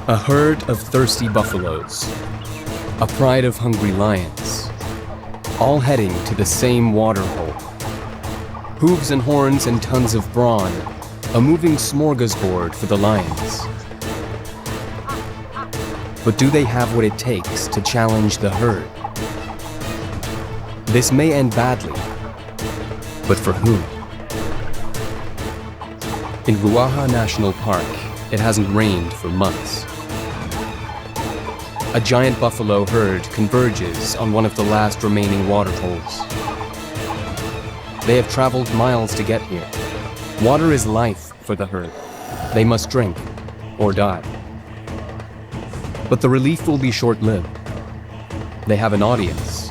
A herd of thirsty buffaloes, a pride of hungry lions, all heading to the same water hole. Hooves and horns and tons of brawn, a moving smorgasbord for the lions. But do they have what it takes to challenge the herd? This may end badly, but for whom? In Ruaha National Park, it hasn't rained for months. A giant buffalo herd converges on one of the last remaining water holes. They have traveled miles to get here. Water is life for the herd. They must drink or die. But the relief will be short-lived. They have an audience.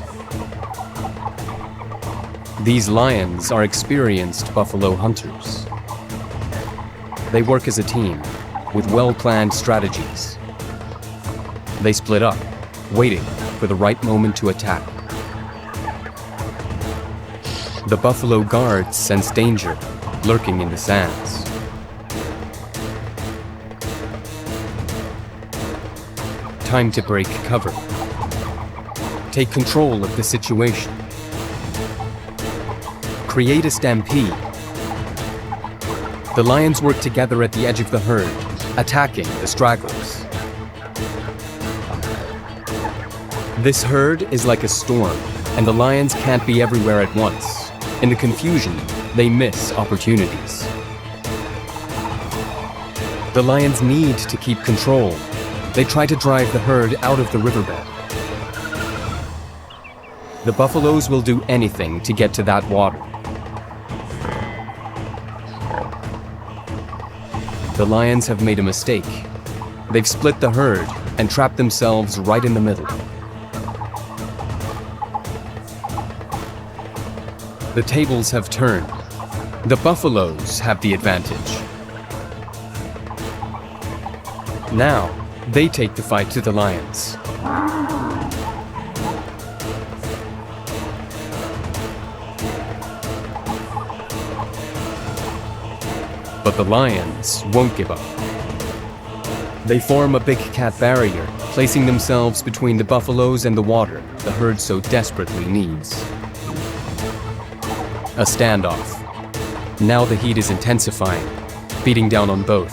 These lions are experienced buffalo hunters. They work as a team with well-planned strategies. They split up, waiting for the right moment to attack. The buffalo guards sense danger lurking in the sands. Time to break cover. Take control of the situation. Create a stampede. The lions work together at the edge of the herd, attacking the stragglers. This herd is like a storm, and the lions can't be everywhere at once. In the confusion, they miss opportunities. The lions need to keep control. They try to drive the herd out of the riverbed. The buffaloes will do anything to get to that water. The lions have made a mistake. They've split the herd and trapped themselves right in the middle. The tables have turned. The buffaloes have the advantage. Now, they take the fight to the lions. But the lions won't give up. They form a big cat barrier, placing themselves between the buffaloes and the water the herd so desperately needs. A standoff. Now the heat is intensifying, beating down on both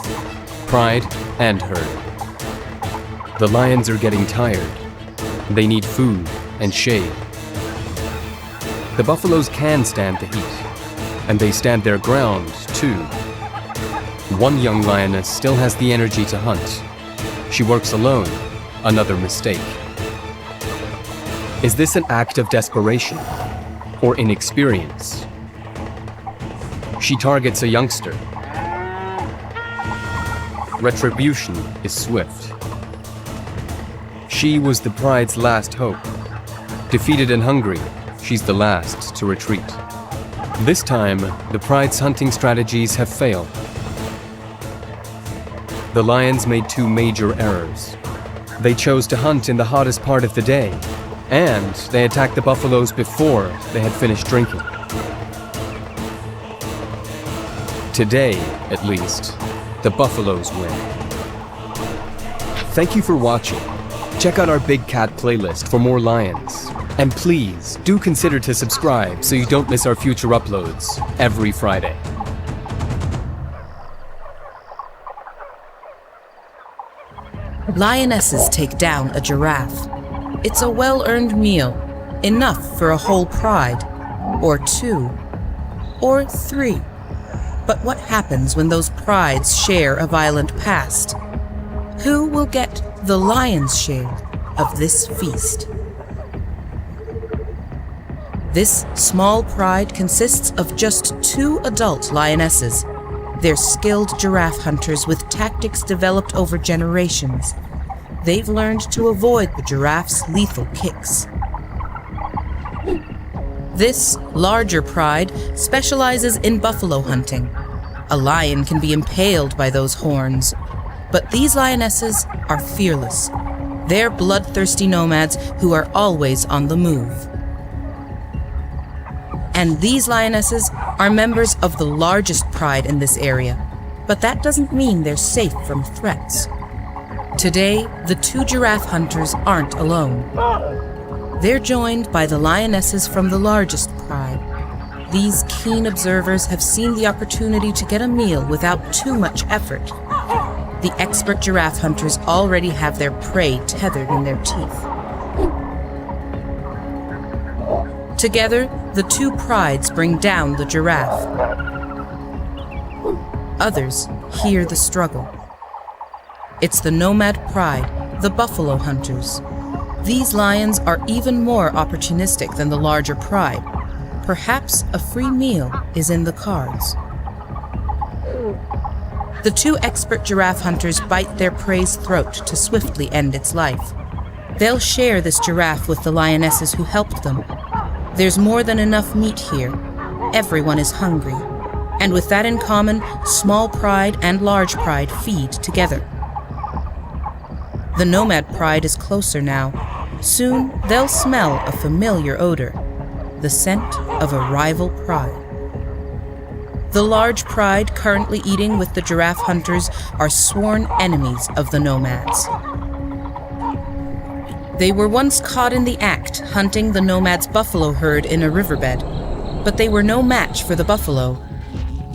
pride and herd. The lions are getting tired. They need food and shade. The buffaloes can stand the heat, and they stand their ground too. One young lioness still has the energy to hunt. She works alone, another mistake. Is this an act of desperation or inexperience? She targets a youngster. Retribution is swift. She was the pride's last hope. Defeated and hungry, she's the last to retreat. This time, the pride's hunting strategies have failed. The lions made two major errors. They chose to hunt in the hottest part of the day, and they attacked the buffaloes before they had finished drinking. Today, at least, the buffaloes win. Thank you for watching. Check out our Big Cat playlist for more lions. And please, do consider to subscribe so you don't miss our future uploads every Friday. Lionesses take down a giraffe. It's a well-earned meal, enough for a whole pride, or two, or three. But what happens when those prides share a violent past? Who will get the lion's share of this feast? This small pride consists of just 2 adult lionesses. They're skilled giraffe hunters with tactics developed over generations. They've learned to avoid the giraffe's lethal kicks. This larger pride specializes in buffalo hunting. A lion can be impaled by those horns, but these lionesses are fearless. They're bloodthirsty nomads who are always on the move. And these lionesses are members of the largest pride in this area, but that doesn't mean they're safe from threats. Today, the two giraffe hunters aren't alone. They're joined by the lionesses from the largest pride. These keen observers have seen the opportunity to get a meal without too much effort. The expert giraffe hunters already have their prey tethered in their teeth. Together, the two prides bring down the giraffe. Others hear the struggle. It's the nomad pride, the buffalo hunters. These lions are even more opportunistic than the larger pride. Perhaps a free meal is in the cards. The two expert giraffe hunters bite their prey's throat to swiftly end its life. They'll share this giraffe with the lionesses who helped them. There's more than enough meat here. Everyone is hungry. And with that in common, small pride and large pride feed together. The nomad pride is closer now. Soon, they'll smell a familiar odor, the scent of a rival pride. The large pride currently eating with the giraffe hunters are sworn enemies of the nomads. They were once caught in the act hunting the nomads' buffalo herd in a riverbed, but they were no match for the buffalo,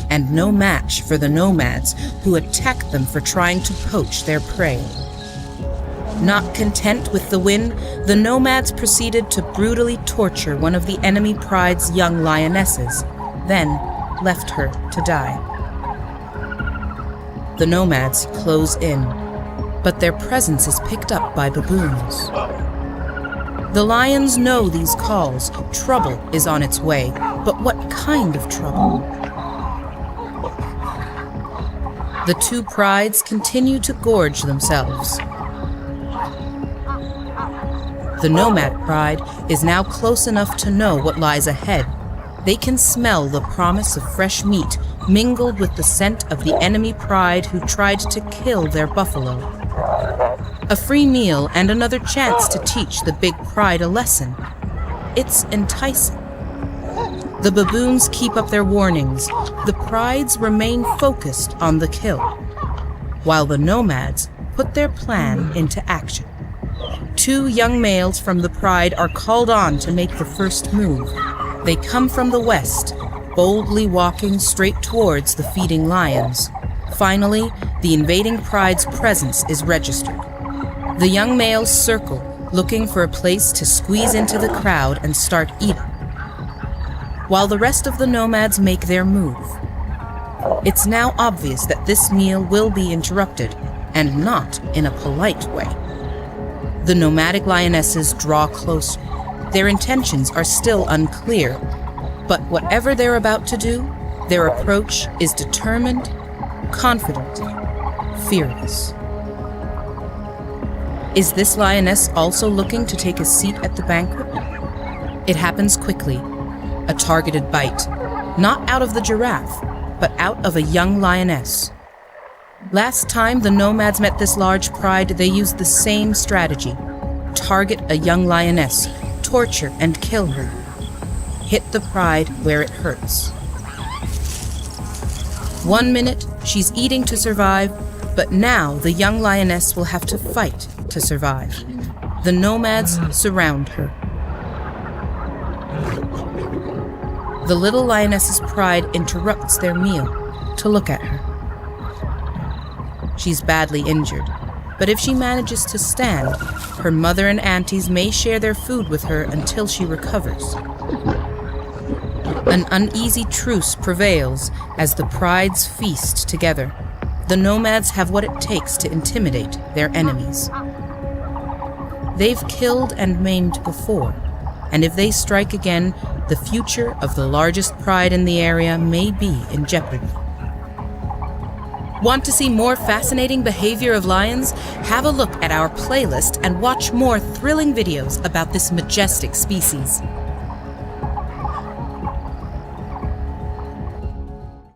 and no match for the nomads who attacked them for trying to poach their prey. Not content with the win, the nomads proceeded to brutally torture one of the enemy pride's young lionesses, then left her to die. The nomads close in, but their presence is picked up by baboons. The lions know these calls. Trouble is on its way, but what kind of trouble? The two prides continue to gorge themselves. The nomad pride is now close enough to know what lies ahead. They can smell the promise of fresh meat mingled with the scent of the enemy pride who tried to kill their buffalo. A free meal and another chance to teach the big pride a lesson. It's enticing. The baboons keep up their warnings. The prides remain focused on the kill, while the nomads put their plan into action. Two young males from the pride are called on to make the first move. They come from the west, boldly walking straight towards the feeding lions. Finally, the invading pride's presence is registered. The young males circle, looking for a place to squeeze into the crowd and start eating, while the rest of the nomads make their move. It's now obvious that this meal will be interrupted, and not in a polite way. The nomadic lionesses draw closer. Their intentions are still unclear, but whatever they're about to do, their approach is determined, confident, fearless. Is this lioness also looking to take a seat at the banquet? It happens quickly. A targeted bite, not out of the giraffe, but out of a young lioness. Last time the nomads met this large pride, they used the same strategy. Target a young lioness, torture and kill her. Hit the pride where it hurts. 1 minute, she's eating to survive, but now the young lioness will have to fight to survive. The nomads surround her. The little lioness's pride interrupts their meal to look at her. She's badly injured, but if she manages to stand, her mother and aunties may share their food with her until she recovers. An uneasy truce prevails as the prides feast together. The nomads have what it takes to intimidate their enemies. They've killed and maimed before, and if they strike again, the future of the largest pride in the area may be in jeopardy. Want to see more fascinating behavior of lions? Have a look at our playlist and watch more thrilling videos about this majestic species.